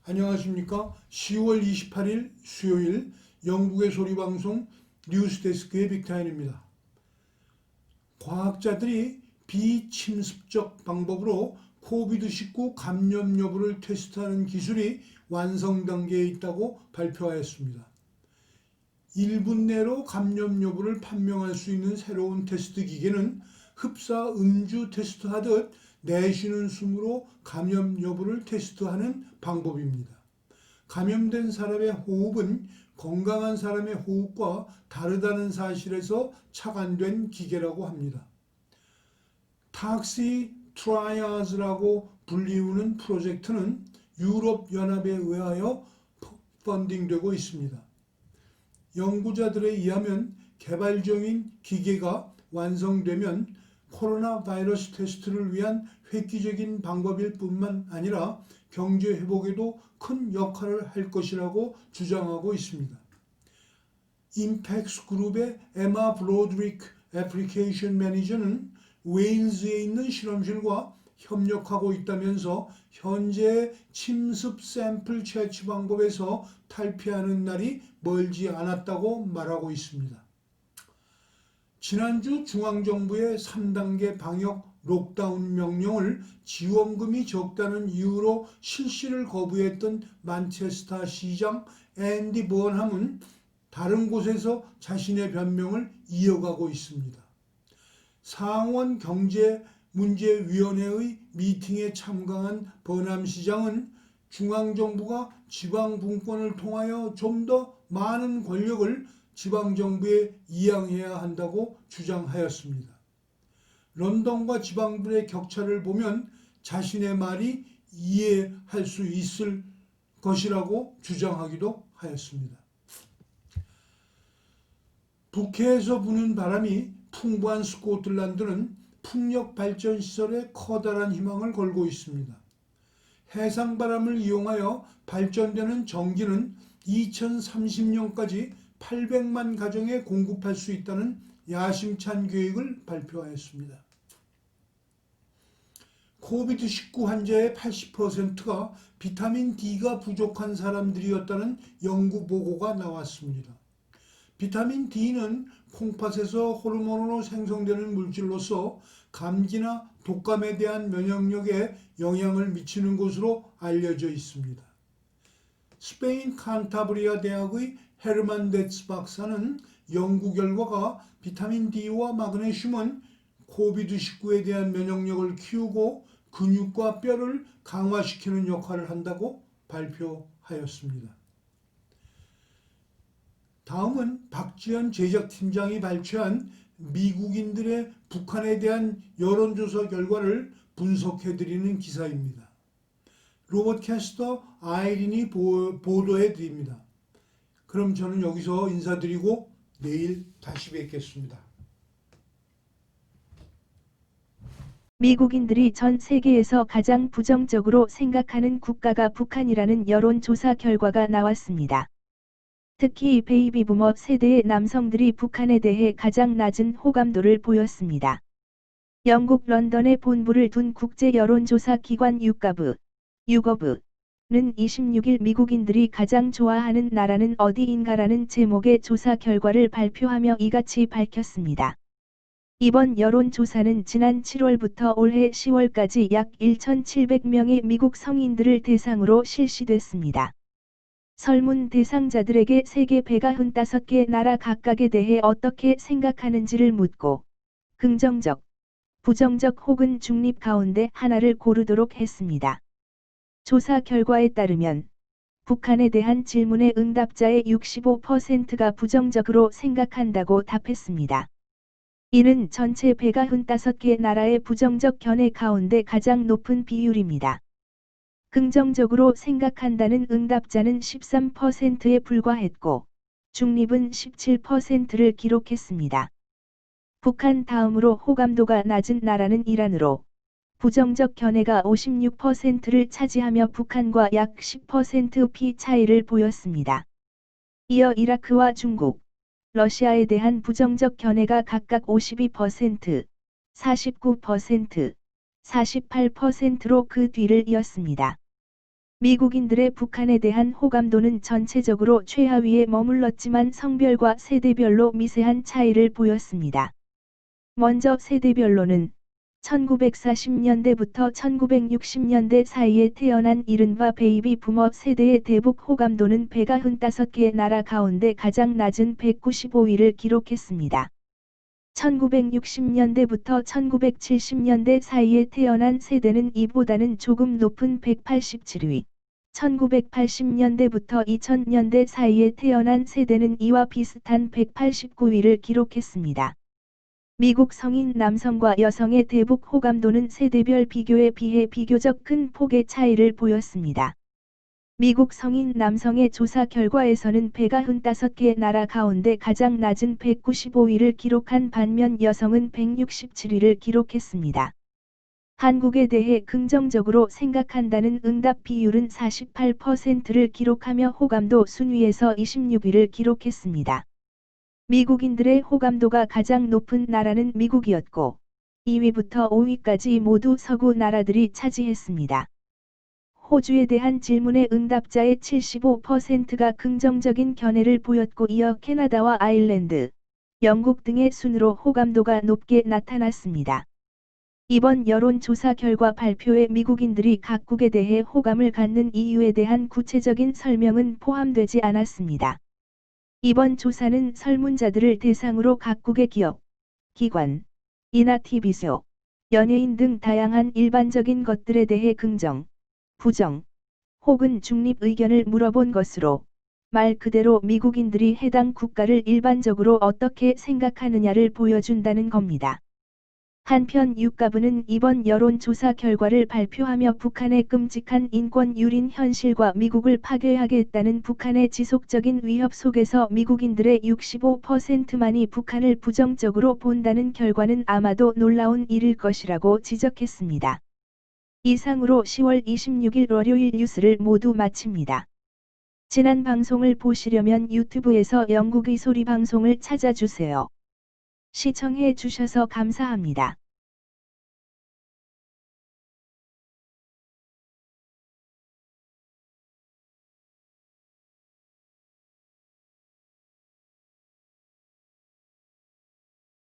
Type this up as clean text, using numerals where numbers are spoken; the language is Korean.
안녕하십니까. 10월 28일 수요일 영국의 소리방송 뉴스데스크의 빅타임입니다. 과학자들이 비침습적 방법으로 코비드19 감염 여부를 테스트하는 기술이 완성 단계에 있다고 발표하였습니다. 1분 내로 감염 여부를 판명할 수 있는 새로운 테스트 기계는 흡사 음주 테스트하듯 내쉬는 숨으로 감염 여부를 테스트하는 방법입니다. 감염된 사람의 호흡은 건강한 사람의 호흡과 다르다는 사실에서 착안된 기계라고 합니다. 탁시 트라이아즈라고 불리우는 프로젝트는 유럽연합에 의하여 펀딩되고 있습니다. 연구자들에 의하면 개발 중인 기계가 완성되면 코로나 바이러스 테스트를 위한 획기적인 방법일 뿐만 아니라 경제 회복에도 큰 역할을 할 것이라고 주장하고 있습니다. 임팩스 그룹의 에마 브로드리크 애플리케이션 매니저는 웨일즈에 있는 실험실과 협력하고 있다면서 현재 침습 샘플 채취 방법에서 탈피하는 날이 멀지 않았다고 말하고 있습니다. 지난주 중앙정부의 3단계 방역 록다운 명령을 지원금이 적다는 이유로 실시를 거부했던 만체스터 시장 앤디 번함은 다른 곳에서 자신의 변명을 이어가고 있습니다. 상원 경제문제위원회의 미팅에 참가한 번함 시장은 중앙정부가 지방분권을 통하여 좀 더 많은 권력을 지방정부에 이양해야 한다고 주장하였습니다. 런던과 지방부의 격차를 보면 자신의 말이 이해할 수 있을 것이라고 주장하기도 하였습니다. 북해에서 부는 바람이 풍부한 스코틀랜드는 풍력 발전 시설에 커다란 희망을 걸고 있습니다. 해상바람을 이용하여 발전되는 전기는 2030년까지 800만 가정에 공급할 수 있다는 야심찬 계획을 발표하였습니다. 코비드19 환자의 80%가 비타민 D가 부족한 사람들이었다는 연구 보고가 나왔습니다. 비타민 D는 콩팥에서 호르몬으로 생성되는 물질로서 감기나 독감에 대한 면역력에 영향을 미치는 것으로 알려져 있습니다. 스페인 칸타브리아 대학의 헤르만 데츠 박사는 연구 결과가 비타민 D와 마그네슘은 코비드19에 대한 면역력을 키우고 근육과 뼈를 강화시키는 역할을 한다고 발표하였습니다. 다음은 박지현 제작팀장이 발췌한 미국인들의 북한에 대한 여론조사 결과를 분석해드리는 기사입니다. 로봇캐스터 아이린이 보도해드립니다. 그럼 저는 여기서 인사드리고 내일 다시 뵙겠습니다. 미국인들이 전 세계에서 가장 부정적으로 생각하는 국가가 북한이라는 여론조사 결과가 나왔습니다. 특히 베이비 부머 세대의 남성들이 북한에 대해 가장 낮은 호감도를 보였습니다. 영국 런던에 본부를 둔 국제 여론조사 기관 유거브는 26일 미국인들이 가장 좋아하는 나라는 어디인가라는 제목의 조사 결과를 발표하며 이같이 밝혔습니다. 이번 여론조사는 지난 7월부터 올해 10월까지 약 1,700명의 미국 성인들을 대상으로 실시됐습니다. 설문 대상자들에게 세계 195개 나라 각각에 대해 어떻게 생각하는지를 묻고 긍정적, 부정적 혹은 중립 가운데 하나를 고르도록 했습니다. 조사 결과에 따르면 북한에 대한 질문의 응답자의 65%가 부정적으로 생각한다고 답했습니다. 이는 전체 195개 나라의 부정적 견해 가운데 가장 높은 비율입니다. 긍정적으로 생각한다는 응답자는 13%에 불과했고, 중립은 17%를 기록했습니다. 북한 다음으로 호감도가 낮은 나라는 이란으로, 부정적 견해가 56%를 차지하며 북한과 약 10%피 차이를 보였습니다. 이어 이라크와 중국, 러시아에 대한 부정적 견해가 각각 52%, 49%, 48%로 그 뒤를 이었습니다. 미국인들의 북한에 대한 호감도는 전체적으로 최하위에 머물렀지만 성별과 세대별로 미세한 차이를 보였습니다. 먼저 세대별로는 1940년대부터 1960년대 사이에 태어난 이른바 베이비 부머 세대의 대북 호감도는 195개 나라 가운데 가장 낮은 195위를 기록했습니다. 1960년대부터 1970년대 사이에 태어난 세대는 이보다는 조금 높은 187위, 1980년대부터 2000년대 사이에 태어난 세대는 이와 비슷한 189위를 기록했습니다. 미국 성인 남성과 여성의 대북 호감도는 세대별 비교에 비해 비교적 큰 폭의 차이를 보였습니다. 미국 성인 남성의 조사 결과에서는 195개 나라 가운데 가장 낮은 195위를 기록한 반면 여성은 167위를 기록했습니다. 한국에 대해 긍정적으로 생각한다는 응답 비율은 48%를 기록하며 호감도 순위에서 26위를 기록했습니다. 미국인들의 호감도가 가장 높은 나라는 미국이었고, 2위부터 5위까지 모두 서구 나라들이 차지했습니다. 호주에 대한 질문의 응답자의 75%가 긍정적인 견해를 보였고 이어 캐나다와 아일랜드, 영국 등의 순으로 호감도가 높게 나타났습니다. 이번 여론조사 결과 발표에 미국인들이 각국에 대해 호감을 갖는 이유에 대한 구체적인 설명은 포함되지 않았습니다. 이번 조사는 설문자들을 대상으로 각국의 기업, 기관, 이나 TV쇼, 연예인 등 다양한 일반적인 것들에 대해 긍정, 부정, 혹은 중립 의견을 물어본 것으로 말 그대로 미국인들이 해당 국가를 일반적으로 어떻게 생각하느냐를 보여준다는 겁니다. 한편 유가부는 이번 여론조사 결과를 발표하며 북한의 끔찍한 인권 유린 현실과 미국을 파괴하겠다는 북한의 지속적인 위협 속에서 미국인들의 65%만이 북한을 부정적으로 본다는 결과는 아마도 놀라운 일일 것이라고 지적했습니다. 이상으로 10월 26일 월요일 뉴스를 모두 마칩니다. 지난 방송을 보시려면 유튜브에서 영국의 소리 방송을 찾아주세요. 시청해 주셔서 감사합니다.